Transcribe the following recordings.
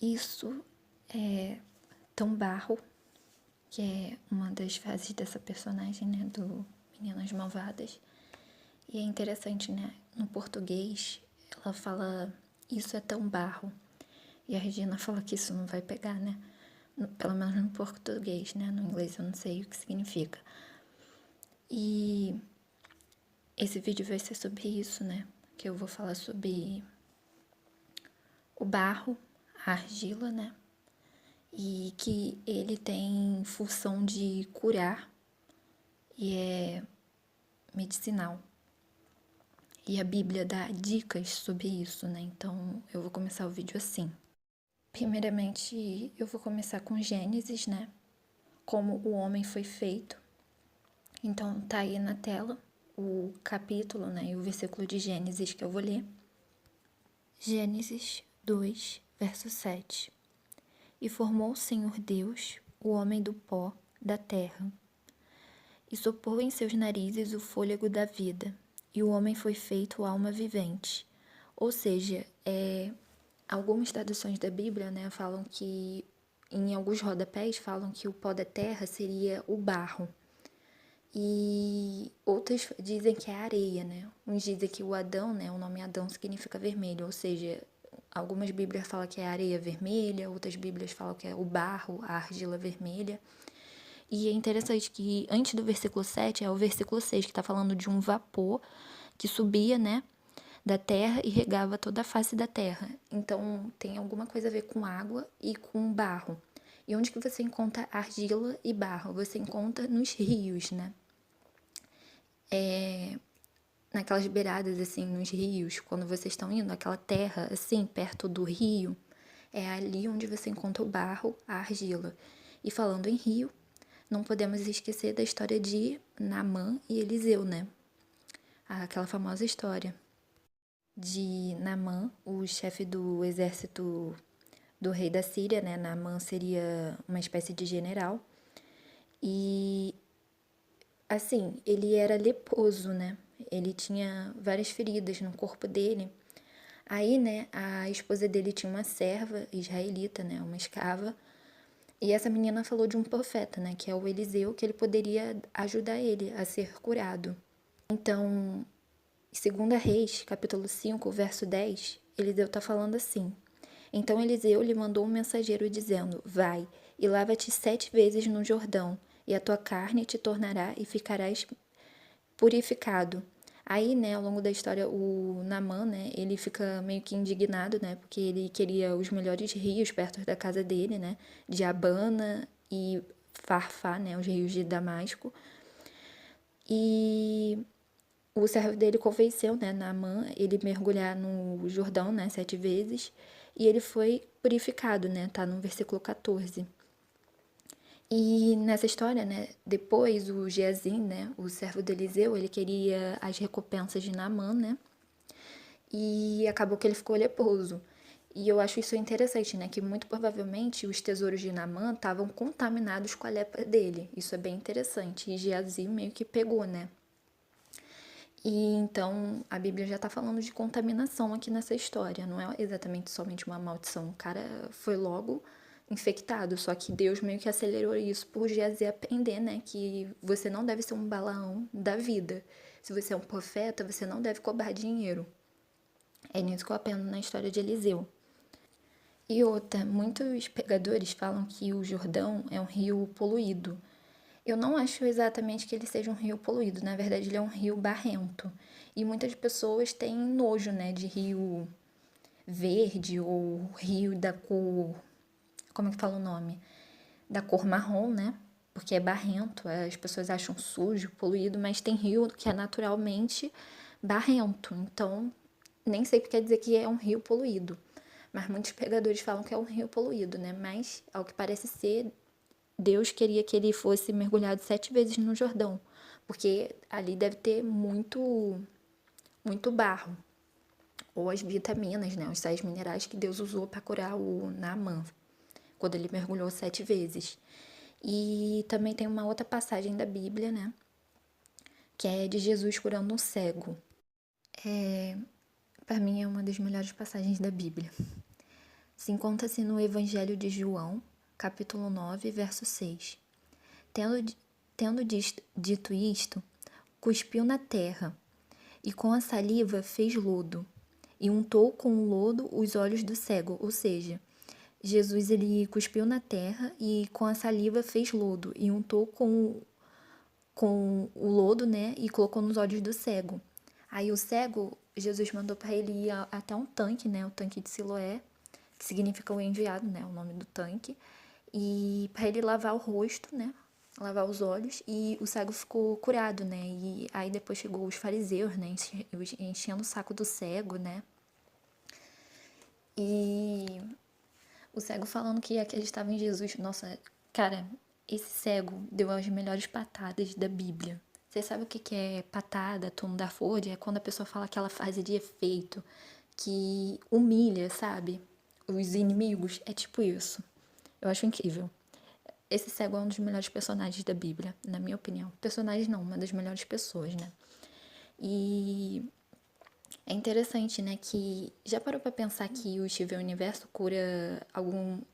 isso é tão barro, que é uma das fases dessa personagem, né, do Meninas Malvadas. E é interessante, né, no português, ela fala, isso é tão barro. E a Regina fala que isso não vai pegar, né, pelo menos no português, né, no inglês eu não sei o que significa. E esse vídeo vai ser sobre isso, né, que eu vou falar sobre o barro, a argila, né, e que ele tem função de curar e é medicinal. E a Bíblia dá dicas sobre isso, né? Então eu vou começar o vídeo assim. Primeiramente, eu vou começar com Gênesis, né? Como o homem foi feito. Então tá aí na tela o capítulo, né? E o versículo de Gênesis que eu vou ler. Gênesis 2, verso 7. E formou o Senhor Deus o homem do pó da terra, e soprou em seus narizes o fôlego da vida, e o homem foi feito alma vivente. Ou seja, algumas traduções da Bíblia, né, falam que, em alguns rodapés, falam que o pó da terra seria o barro. E outras dizem que é areia, né? Uns dizem que o Adão, né, o nome Adão significa vermelho, ou seja, algumas Bíblias falam que é areia vermelha, outras Bíblias falam que é o barro, a argila vermelha. E é interessante que antes do versículo 7 é o versículo 6, que está falando de um vapor que subia, né, da terra e regava toda a face da terra. Então, tem alguma coisa a ver com água e com barro. E onde que você encontra argila e barro? Você encontra nos rios, né? Naquelas beiradas, assim, nos rios, quando vocês estão indo, aquela terra, assim, perto do rio, é ali onde você encontra o barro, a argila. E falando em rio, não podemos esquecer da história de Naamã e Eliseu, né? Aquela famosa história de Naamã, o chefe do exército do rei da Síria, né? Naamã seria uma espécie de general. E, assim, ele era leproso, né? Ele tinha várias feridas no corpo dele. Aí, né, a esposa dele tinha uma serva israelita, né? Uma escrava. E essa menina falou de um profeta, né? Que é o Eliseu, que ele poderia ajudar ele a ser curado. Então, em 2 Reis, capítulo 5, verso 10, Eliseu está falando assim. Então Eliseu lhe mandou um mensageiro dizendo, vai e lava-te 7 vezes no Jordão, e a tua carne te tornará e ficarás purificado. Aí, né, ao longo da história, o Naamã, né, ele fica meio que indignado, né, porque ele queria os melhores rios perto da casa dele, né, de Abana e Farfá, né, os rios de Damasco. E o servo dele convenceu, né, Naamã, ele mergulhar no Jordão, né, 7 vezes, e ele foi purificado, né, tá no versículo 14. E nessa história, né, depois o Geazim, né, o servo de Eliseu, ele queria as recompensas de Naamã, né, e acabou que ele ficou leproso. E eu acho isso interessante, né, que muito provavelmente os tesouros de Naamã estavam contaminados com a lepra dele. Isso é bem interessante. E Geazim meio que pegou, né. E então a Bíblia já está falando de contaminação aqui nessa história, não é exatamente somente uma maldição. O cara foi logo infectado, só que Deus meio que acelerou isso por Geazi aprender, né, que você não deve ser um Balaão da vida. Se você é um profeta, você não deve cobrar dinheiro. É nisso que eu aprendo na história de Eliseu. E outra, muitos pregadores falam que o Jordão é um rio poluído. Eu não acho exatamente que ele seja um rio poluído, na verdade ele é um rio barrento. E muitas pessoas têm nojo, né, de rio verde ou rio da cor, como é que fala o nome? Da cor marrom, né? Porque é barrento, as pessoas acham sujo, poluído, mas tem rio que é naturalmente barrento. Então, nem sempre quer dizer que é um rio poluído. Mas muitos pregadores falam que é um rio poluído, né? Mas, ao que parece ser, Deus queria que ele fosse mergulhado 7 vezes no Jordão, porque ali deve ter muito, muito barro, ou as vitaminas, né, os sais minerais que Deus usou para curar o Naamã, quando ele mergulhou 7 vezes. E também tem uma outra passagem da Bíblia, né, que é de Jesus curando um cego. Para mim é uma das melhores passagens da Bíblia. Se encontra-se no Evangelho de João, capítulo 9, verso 6. Tendo dito isto, cuspiu na terra, e com a saliva fez lodo, e untou com o lodo os olhos do cego. Ou seja, Jesus ele cuspiu na terra e com a saliva fez lodo, e untou com o lodo, né, e colocou nos olhos do cego. Aí o cego, Jesus mandou para ele ir até um tanque, né, o tanque de Siloé, que significa o enviado, né, o nome do tanque, e para ele lavar o rosto, né, lavar os olhos, e o cego ficou curado, né, e aí depois chegou os fariseus, né, enchendo o saco do cego, né, e o cego falando que acreditava em Jesus. Nossa, cara, esse cego deu as melhores patadas da Bíblia. Você sabe o que é patada, tom da folha? É quando a pessoa fala aquela frase de efeito, que humilha, sabe? Os inimigos. É tipo isso. Eu acho incrível. Esse cego é um dos melhores personagens da Bíblia, na minha opinião. Personagens não, uma das melhores pessoas, né? E é interessante, né, que já parou pra pensar que o Steven Universo cura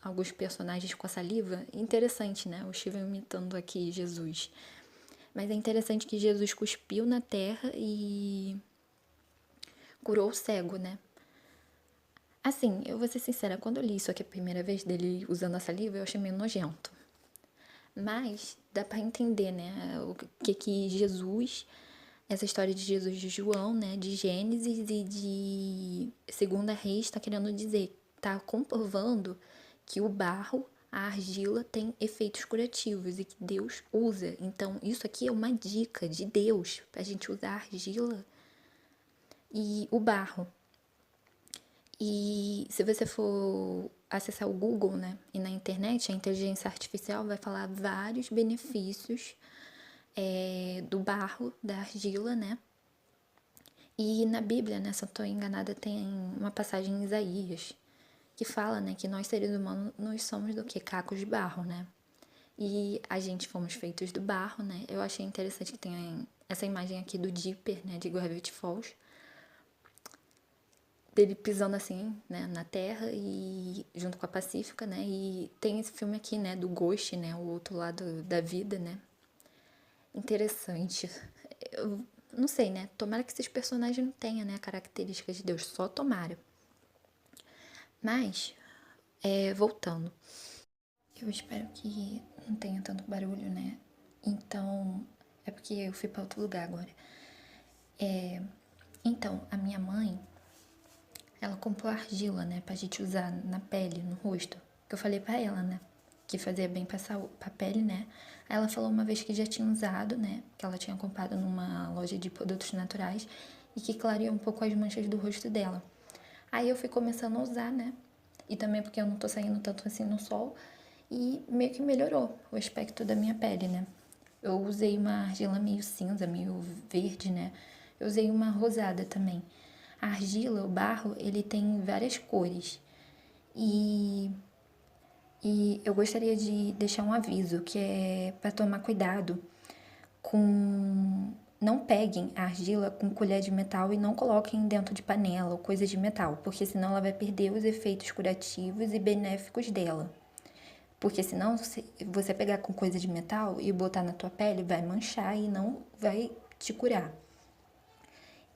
alguns personagens com a saliva? Interessante, né, o Steven imitando aqui Jesus. Mas é interessante que Jesus cuspiu na terra e curou o cego, né? Assim, eu vou ser sincera, quando eu li isso aqui a primeira vez dele usando a saliva, eu achei meio nojento. Mas dá pra entender, né, o que Jesus, essa história de Jesus de João, né, de Gênesis e de Segunda Reis está querendo dizer, tá comprovando que o barro, a argila tem efeitos curativos e que Deus usa. Então, isso aqui é uma dica de Deus pra gente usar a argila e o barro. E se você for acessar o Google, né, e na internet, a inteligência artificial vai falar vários benefícios do barro, da argila, né? E na Bíblia, né, se eu estou enganada, tem uma passagem em Isaías que fala, né, que nós seres humanos nós somos do que? Cacos de barro, né? E a gente fomos feitos do barro, né? Eu achei interessante que tem essa imagem aqui do Dipper, né, de Gravity Falls, dele pisando assim, né, na terra e junto com a Pacífica, né? E tem esse filme aqui, né, do Ghost, né, o outro lado da vida, né? Interessante. Eu não sei, né? Tomara que esses personagens não tenham, né, características de Deus, só tomara. Mas, voltando. Eu espero que não tenha tanto barulho, né? Então, é porque eu fui para outro lugar agora. Então, a minha mãe, ela comprou argila, né, pra gente usar na pele, no rosto. Que eu falei pra ela, né, que fazia bem pra pele, né. Aí ela falou uma vez que já tinha usado, né, que ela tinha comprado numa loja de produtos naturais e que clareou um pouco as manchas do rosto dela. Aí eu fui começando a usar, né, e também porque eu não tô saindo tanto assim no sol e meio que melhorou o aspecto da minha pele, né. Eu usei uma argila meio cinza, meio verde, né. Eu usei uma rosada também. A argila, o barro, ele tem várias cores. E, e eu gostaria de deixar um aviso, que é para tomar cuidado com... Não peguem a argila com colher de metal e não coloquem dentro de panela ou coisa de metal, porque senão ela vai perder os efeitos curativos e benéficos dela. Porque senão, se você pegar com coisa de metal e botar na tua pele, vai manchar e não vai te curar.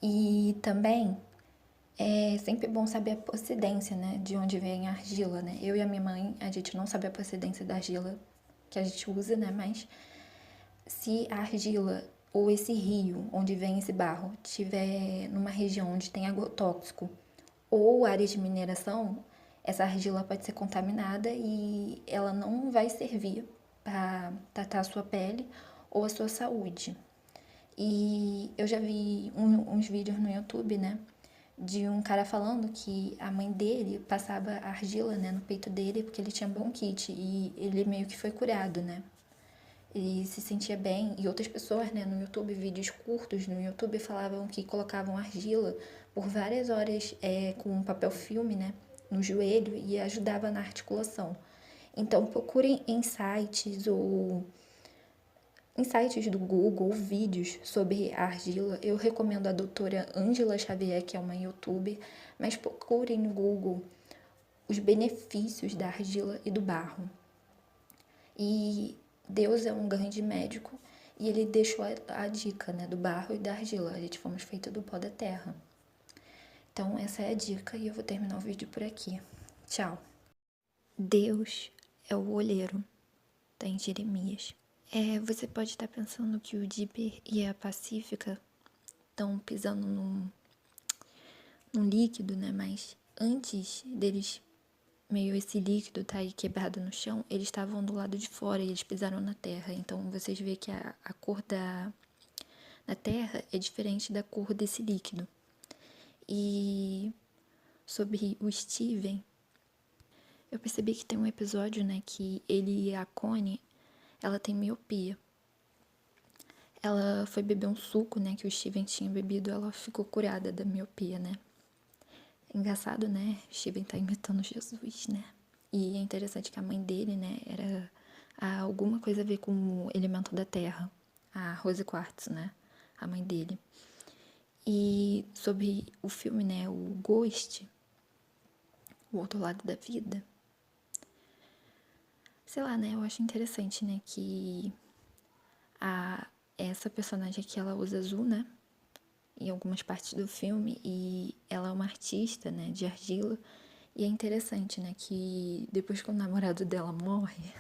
E também é sempre bom saber a procedência, né, de onde vem a argila, né? Eu e a minha mãe, a gente não sabe a procedência da argila que a gente usa, né? Mas se a argila ou esse rio onde vem esse barro tiver numa região onde tem agrotóxico ou áreas de mineração, essa argila pode ser contaminada e ela não vai servir para tratar a sua pele ou a sua saúde. E eu já vi uns vídeos no YouTube, né, de um cara falando que a mãe dele passava argila, né, no peito dele porque ele tinha bronquite e ele meio que foi curado, né. Ele se sentia bem e outras pessoas, né, no YouTube, vídeos curtos no YouTube falavam que colocavam argila por várias horas com papel filme, né, no joelho e ajudava na articulação. Então procurem em sites ou em sites do Google, vídeos sobre a argila. Eu recomendo a doutora Ângela Xavier, que é uma youtuber, mas procurem no Google os benefícios da argila e do barro. E Deus é um grande médico e ele deixou a dica, né, do barro e da argila. A gente fomos feitos do pó da terra. Então essa é a dica e eu vou terminar o vídeo por aqui. Tchau. Deus é o olheiro, tá em Jeremias. Você pode estar pensando que o Dipper e a Pacífica estão pisando num líquido, né? Mas antes deles, meio esse líquido tá aí quebrado no chão, eles estavam do lado de fora e eles pisaram na terra. Então vocês veem que a cor da terra é diferente da cor desse líquido. E sobre o Steven, eu percebi que tem um episódio, né, que ele e a Connie, ela tem miopia. Ela foi beber um suco, né, que o Steven tinha bebido, ela ficou curada da miopia, né. Engraçado, né, o Steven tá imitando Jesus, né. E é interessante que a mãe dele, né, era alguma coisa a ver com o elemento da terra, a Rose Quartz, né, a mãe dele. E sobre o filme, né, o Ghost, o outro lado da vida, sei lá, né, eu acho interessante, né, que essa personagem aqui, ela usa azul, né, em algumas partes do filme, e ela é uma artista, né, de argila, e é interessante, né, que depois que o namorado dela morre,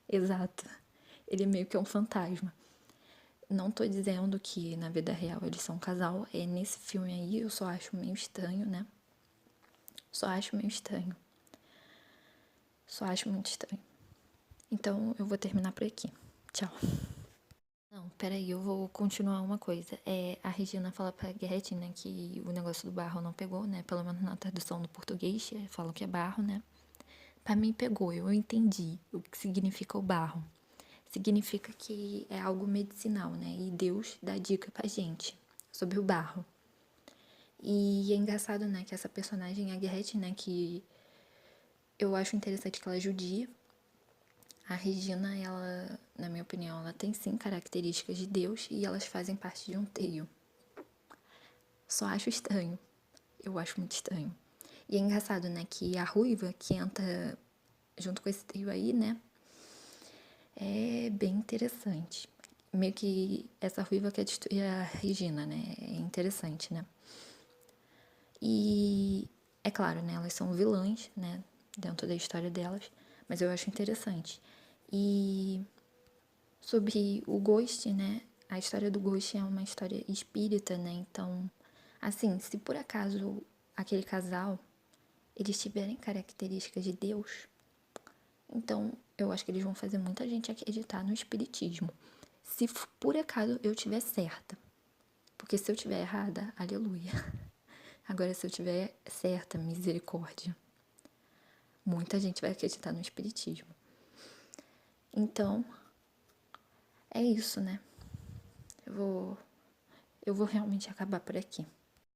exato, ele meio que é um fantasma. Não tô dizendo que na vida real eles são um casal, nesse filme aí eu só acho meio estranho, né, só acho meio estranho. Só acho muito estranho. Então eu vou terminar por aqui. Tchau. Não, peraí, eu vou continuar uma coisa. A Regina fala pra Gretchen, né, que o negócio do barro não pegou, né? Pelo menos na tradução do português, falam que é barro, né? Pra mim pegou, eu entendi o que significa o barro. Significa que é algo medicinal, né? E Deus dá dica pra gente sobre o barro. E é engraçado, né, que essa personagem, a Gretchen, né, que eu acho interessante que ela é judia. A Regina, ela, na minha opinião, ela tem sim características de Deus e elas fazem parte de um trio. Só acho estranho. Eu acho muito estranho. E é engraçado, né, que a Ruiva, que entra junto com esse trio aí, né, é bem interessante. Meio que essa Ruiva quer destruir a Regina, né, é interessante, né. E é claro, né, elas são vilãs, né, dentro da história delas, mas eu acho interessante. E sobre o Ghost, né? A história do Ghost é uma história espírita, né? Então, assim, se por acaso aquele casal eles tiverem características de Deus, então eu acho que eles vão fazer muita gente acreditar no espiritismo. Se por acaso eu tiver certa, porque se eu tiver errada, aleluia. Agora, se eu tiver certa, misericórdia, muita gente vai acreditar no espiritismo. Então, é isso, né? Eu vou realmente acabar por aqui.